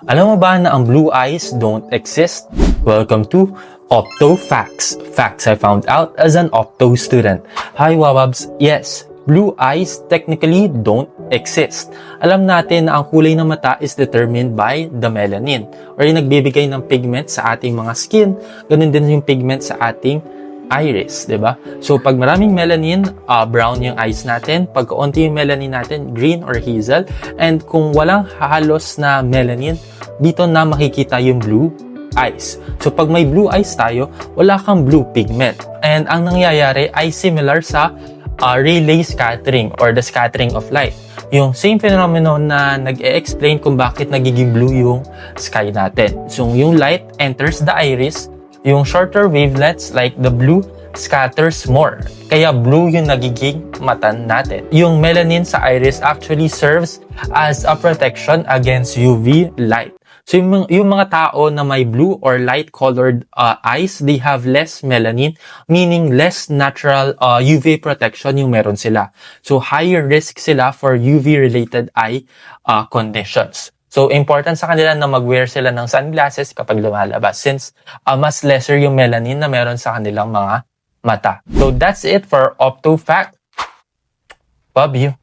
Alam mo ba na ang blue eyes don't exist? Welcome to Opto Facts. Facts I found out as an Opto student. Hi Wawabs! Yes, blue eyes technically don't exist. Alam natin na ang kulay ng mata is determined by the melanin or yung nagbibigay ng pigment sa ating mga skin. Ganun din yung pigment sa ating iris, di ba? So, pag maraming melanin, brown yung eyes natin. Pag kaunti yung melanin natin, green or hazel. And kung walang halos na melanin, dito na makikita yung blue eyes. So, pag may blue eyes tayo, wala kang blue pigment. And ang nangyayari ay similar sa relay scattering or the scattering of light. Yung same phenomenon na nag-e-explain kung bakit nagiging blue yung sky natin. So, yung light enters the iris, yung shorter wavelets like the blue scatters more. Kaya blue yung nagiging mata natin. Yung melanin sa iris actually serves as a protection against UV light. So yung mga tao na may blue or light-colored eyes, they have less melanin, meaning less natural UV protection yung meron sila. So higher risk sila for UV-related eye conditions. So, important sa kanila na mag-wear sila ng sunglasses kapag lumalabas since mas lesser yung melanin na meron sa kanilang mga mata. So, that's it for Opto Fact. Love you!